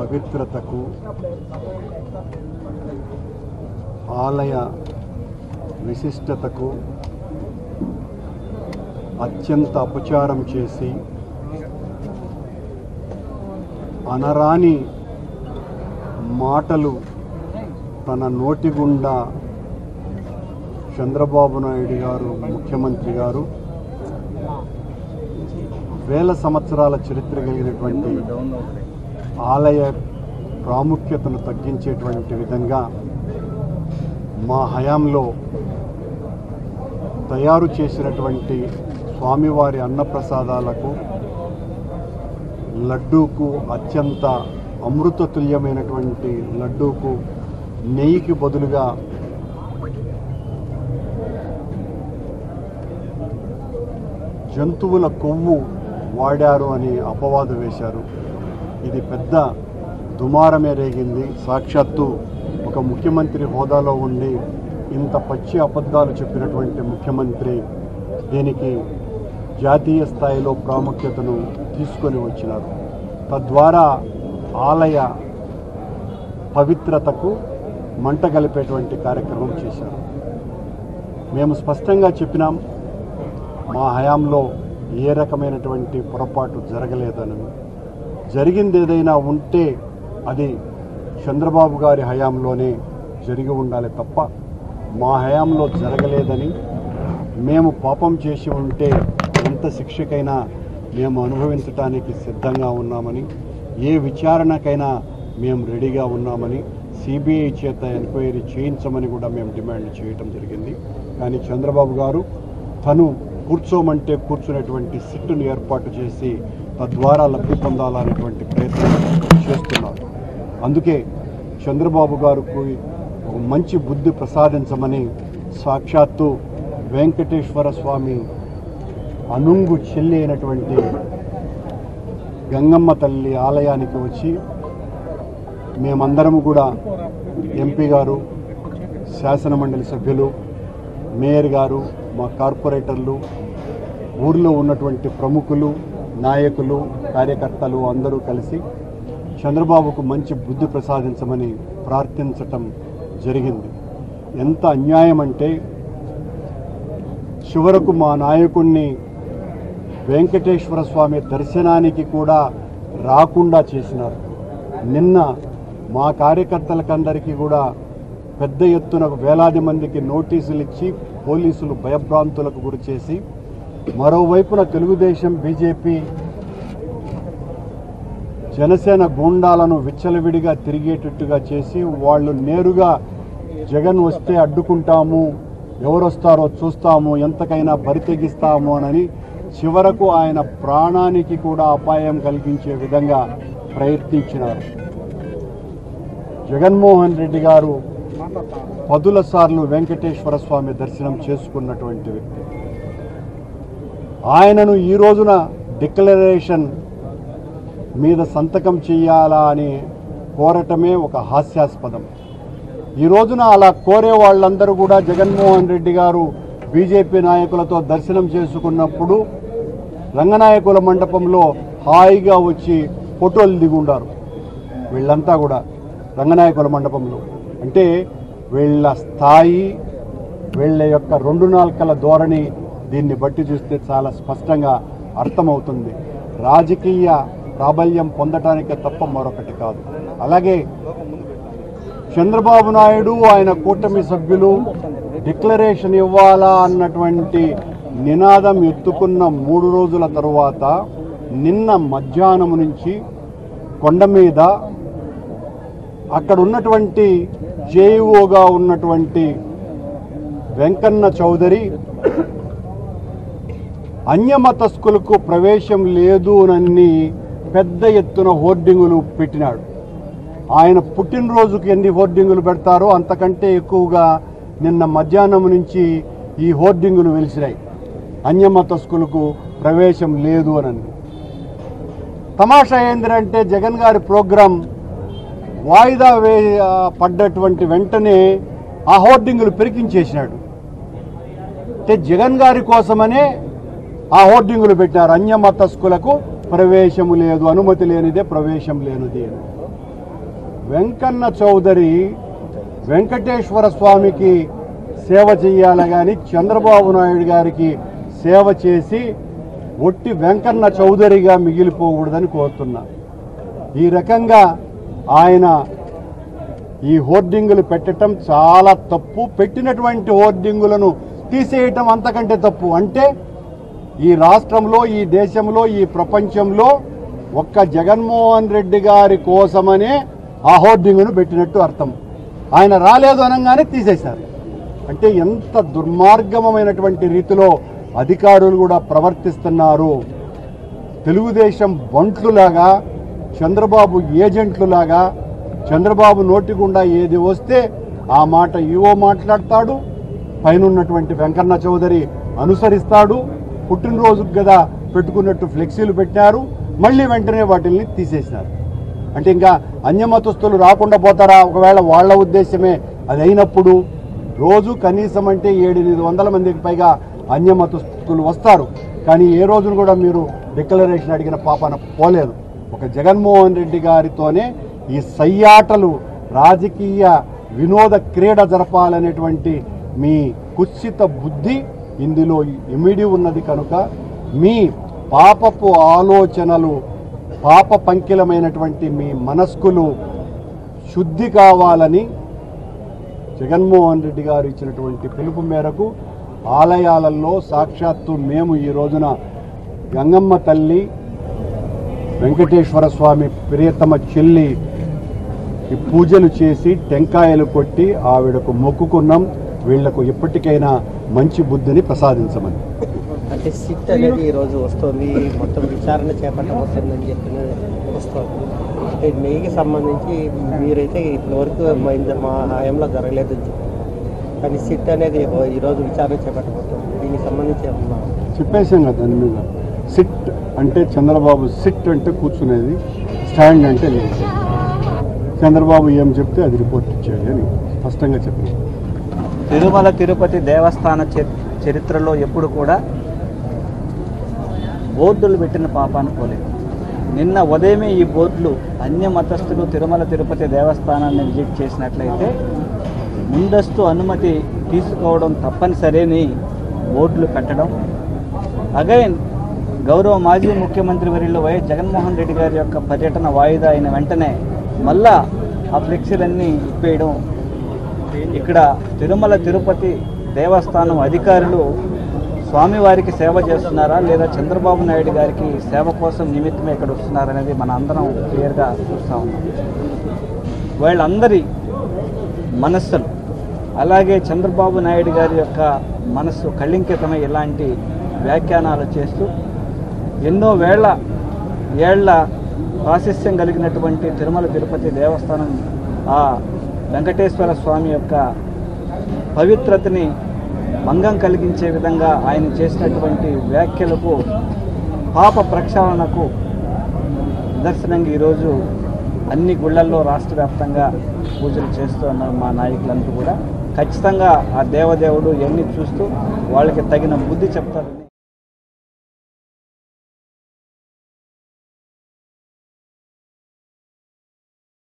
పవిత్రతకు ఆలయ విశిష్టతకు అత్యంత అపచారం చేసి అనరాని మాటలు తన నోటి గుండా చంద్రబాబు నాయుడు గారు ముఖ్యమంత్రి గారు వేల సంవత్సరాల చరిత్ర కలిగినటువంటి ఆలయ ప్రాముఖ్యతను తగ్గించేటువంటి విధంగా మా హయాంలో తయారు చేసినటువంటి స్వామివారి అన్నప్రసాదాలకు లడ్డూకు అత్యంత అమృతతుల్యమైనటువంటి లడ్డూకు నెయ్యికి బదులుగా జంతువుల కొవ్వు వాడారు అని అపవాదు వేశారు. ఇది పెద్ద దుమారమే రేగింది. సాక్షాత్తు ఒక ముఖ్యమంత్రి హోదాలో ఉండి ఇంత పచ్చి అబద్ధాలు చెప్పినటువంటి ముఖ్యమంత్రి దీనికి జాతీయ స్థాయిలో ప్రాముఖ్యతను తీసుకొని వచ్చినారు. తద్వారా ఆలయ పవిత్రతకు మంట కలిపేటువంటి కార్యక్రమం చేశారు. మేము స్పష్టంగా చెప్పినాం, మా హయాంలో ఏ రకమైనటువంటి పొరపాటు జరగలేదని. జరిగింది ఏదైనా ఉంటే అది చంద్రబాబు గారి హయాంలోనే జరిగి ఉండాలి తప్ప మా హయాంలో జరగలేదని, మేము పాపం చేసి ఉంటే ఎంత శిక్షకైనా మేము అనుభవించడానికి సిద్ధంగా ఉన్నామని, ఏ విచారణకైనా మేము రెడీగా ఉన్నామని, సిబిఐ చేత ఎంక్వైరీ చేయించమని కూడా మేము డిమాండ్ చేయటం జరిగింది. కానీ చంద్రబాబు గారు తను కూర్చోమంటే కూర్చునేటువంటి సిట్టును ఏర్పాటు చేసి తద్వారా లబ్ధి పొందాలనేటువంటి ప్రయత్నం చేస్తున్నారు. అందుకే చంద్రబాబు గారికి ఒక మంచి బుద్ధి ప్రసాదించమని సాక్షాత్తు వెంకటేశ్వర స్వామి అనుంగు చెల్లి అయినటువంటి గంగమ్మ తల్లి ఆలయానికి వచ్చి మేమందరము కూడా ఎంపీ గారు, శాసనమండలి సభ్యులు, మేయర్ గారు, మా కార్పొరేటర్లు, ఊర్లో ఉన్నటువంటి ప్రముఖులు, నాయకులు, కార్యకర్తలు అందరూ కలిసి చంద్రబాబుకు మంచి బుద్ధి ప్రసాదించమని ప్రార్థించటం జరిగింది. ఎంత అన్యాయం అంటే చివరకు మా నాయకుడిని వెంకటేశ్వర స్వామి దర్శనానికి కూడా రాకుండా చేసినారు. నిన్న మా కార్యకర్తలకందరికీ కూడా పెద్ద ఎత్తున వేలాది మందికి నోటీసులు ఇచ్చి పోలీసులు భయభ్రాంతులకు గురి చేసి, మరోవైపున తెలుగుదేశం, బీజేపీ, జనసేన గూండాలను విచ్చలవిడిగా తిరిగేటట్టుగా చేసి వాళ్ళు నేరుగా జగన్ వస్తే అడ్డుకుంటాము, ఎవరొస్తారో చూస్తాము, ఎంతకైనా బరితెగిస్తాము అని చివరకు ఆయన ప్రాణానికి కూడా అపాయం కలిగించే విధంగా ప్రయత్నించినారు. జగన్మోహన్ రెడ్డి గారు 10 సార్లు వెంకటేశ్వర స్వామి దర్శనం చేసుకున్నటువంటి వ్యక్తి. ఆయనను ఈ రోజున డిక్లరేషన్ మీద సంతకం చేయాలా అని కోరటమే ఒక హాస్యాస్పదం. ఈ రోజున అలా కోరే వాళ్ళందరూ కూడా జగన్మోహన్ రెడ్డి గారు బీజేపీ నాయకులతో దర్శనం చేసుకున్నప్పుడు రంగనాయకుల మండపంలో హాయిగా వచ్చి ఫోటోలు దిగుండారు. వీళ్ళంతా కూడా రంగనాయకుల మండపంలో అంటే వీళ్ళ స్థాయి, వీళ్ళ యొక్క 2 నాల్కల ధోరణి దీన్ని బట్టి చూస్తే చాలా స్పష్టంగా అర్థమవుతుంది. రాజకీయ ప్రాబల్యం పొందటానికే తప్ప మరొకటి కాదు. అలాగే చంద్రబాబు నాయుడు, ఆయన కూటమి సభ్యులు డిక్లరేషన్ ఇవ్వాలా అన్నటువంటి నినాదం ఎత్తుకున్న 3 రోజుల తరువాత నిన్న మధ్యాహ్నం నుంచి కొండ మీద అక్కడ ఉన్నటువంటి జేఈఓగా ఉన్నటువంటి వెంకన్న చౌదరి అన్యమతస్కులకు ప్రవేశం లేదు అని పెద్ద ఎత్తున హోర్డింగులు పెట్టినాడు. ఆయన పుట్టినరోజుకి ఎన్ని హోర్డింగులు పెడతారో అంతకంటే ఎక్కువగా నిన్న మధ్యాహ్నం నుంచి ఈ హోర్డింగులు వెలిసినాయి. అన్యమతస్కులకు ప్రవేశం లేదు అని. తమాషా ఏంటంటే జగన్ గారి ప్రోగ్రాం వాయిదా పడ్డటువంటి వెంటనే ఆ హోర్డింగులు పెరికించేసినాడు. అంటే జగన్ గారి కోసమనే ఆ హోర్డింగులు పెట్టారు. అన్యమతస్కులకు ప్రవేశము లేదు, అనుమతి లేనిదే ప్రవేశం లేనిది అని. వెంకన్న చౌదరి వెంకటేశ్వర స్వామికి సేవ చేయాలి కానీ చంద్రబాబు నాయుడు గారికి సేవ చేసి ఒట్టి వెంకన్న చౌదరిగా మిగిలిపోకూడదని కోరుతున్నా. ఈ రకంగా ఆయన ఈ హోర్డింగులు పెట్టడం చాలా తప్పు. పెట్టినటువంటి హోర్డింగులను తీసేయటం అంతకంటే తప్పు. అంటే ఈ రాష్ట్రంలో, ఈ దేశంలో, ఈ ప్రపంచంలో ఒక్క జగన్మోహన్ రెడ్డి గారి కోసమనే ఆ హోర్డింగును పెట్టినట్టు అర్థం. ఆయన రాలేదు అనగానే తీసేశారు. అంటే ఎంత దుర్మార్గమైనటువంటి రీతిలో అధికారులు కూడా ప్రవర్తిస్తున్నారు. తెలుగుదేశం బంట్లులాగా, చంద్రబాబు ఏజెంట్లులాగా, చంద్రబాబు నోటి గుండా ఏది వస్తే ఆ మాట ఈవో మాట్లాడతాడు, పైనున్నటువంటి వెంకన్న చౌదరి అనుసరిస్తాడు. పుట్టినరోజుకు కదా పెట్టుకున్నట్టు ఫ్లెక్సీలు పెట్టారు, మళ్ళీ వెంటనే వాటిని తీసేసినారు. అంటే ఇంకా అన్యమతస్తులు రాకుండా పోతారా? ఒకవేళ వాళ్ళ ఉద్దేశమే అది అయినప్పుడు రోజు కనీసం అంటే 700-800 మందికి పైగా అన్యమతస్తులు వస్తారు. కానీ ఏ రోజును కూడా మీరు డిక్లరేషన్ అడిగిన పాపన పోలేదు. ఒక జగన్మోహన్ రెడ్డి గారితోనే ఈ సయ్యాటలు, రాజకీయ వినోద క్రీడ జరపాలనేటువంటి మీ కుత్సిత బుద్ధి ఇందులో ఇమిడి ఉన్నది. కనుక మీ పాపపు ఆలోచనలు, పాప పంకిలమైనటువంటి మీ మనస్కులు శుద్ధి కావాలని జగన్మోహన్ రెడ్డి గారు ఇచ్చినటువంటి పిలుపు మేరకు ఆలయాలలో సాక్షాత్తు మేము ఈ రోజున గంగమ్మ తల్లి, వెంకటేశ్వర స్వామి ప్రియతమ చెల్లి ఈ పూజలు చేసి టెంకాయలు కొట్టి ఆవిడకు మొక్కుకున్నాం. వీళ్లకు ఎప్పటికైనా మంచి బుద్ధిని ప్రసాదించమని. అంటే సిట్ అనేది ఈరోజు వస్తుంది, మొత్తం విచారణ చేపట్టవస్తుందని చెప్పి వస్తుంది. అంటే మీకు సంబంధించి మీరైతే ఇప్పటివరకు మా హయాంలో జరగలేదని చెప్పి, కానీ సిట్ అనేది ఈరోజు విచారణ చేపట్టబోతుంది. దీనికి సంబంధించి ఏమన్నా చెప్పేసాం కదా. దాని మీద సిట్ అంటే చంద్రబాబు, సిట్ అంటే కూర్చునేది, స్టాండ్ అంటే లేదు. చంద్రబాబు ఏం చెప్తే అది రిపోర్ట్ ఇచ్చేది అని స్పష్టంగా చెప్పారు. తిరుమల తిరుపతి దేవస్థాన చరిత్రలో ఎప్పుడు కూడా బోర్డులు పెట్టిన పాపాన్ని పోలేదు. నిన్న ఉదయమే ఈ బోర్డులు అన్య మతస్థులు తిరుమల తిరుపతి దేవస్థానాన్ని విజిట్ చేసినట్లయితే ముందస్తు అనుమతి తీసుకోవడం తప్పనిసరిని బోర్డులు పెట్టడం. అగైన్ గౌరవ మాజీ ముఖ్యమంత్రి వర్యులు వైఎస్ జగన్మోహన్ రెడ్డి గారి యొక్క పర్యటన వాయిదా అయిన వెంటనే మళ్ళా ఆ ఫ్లెక్సీలన్నీ ఇప్పేయడం. ఇక్కడ తిరుమల తిరుపతి దేవస్థానం అధికారులు స్వామివారికి సేవ చేస్తున్నారా లేదా చంద్రబాబు నాయుడు గారికి సేవ కోసం నిమిత్తమే ఇక్కడ వస్తున్నారనేది మన అందరం క్లియర్గా చూస్తూ ఉన్నాం. వాళ్ళందరి మనస్సులు, అలాగే చంద్రబాబు నాయుడు గారి యొక్క మనస్సు కళింకితమై ఇలాంటి వ్యాఖ్యానాలు చేస్తూ ఎన్నో ఏళ్ల ప్రాశస్త్యం కలిగినటువంటి తిరుమల తిరుపతి దేవస్థానం ఆ వెంకటేశ్వర స్వామి యొక్క పవిత్రతని భంగం కలిగించే విధంగా ఆయన చేసినటువంటి వ్యాఖ్యలకు, పాప ప్రక్షాళనకు నిదర్శనంగా ఈరోజు అన్ని గుళ్ళల్లో రాష్ట్ర వ్యాప్తంగా పూజలు చేస్తూ ఉన్నారు మా నాయకులందరూ కూడా. ఖచ్చితంగా ఆ దేవదేవుడు ఇవన్నీ చూస్తూ వాళ్ళకి తగిన బుద్ధి చెప్తారని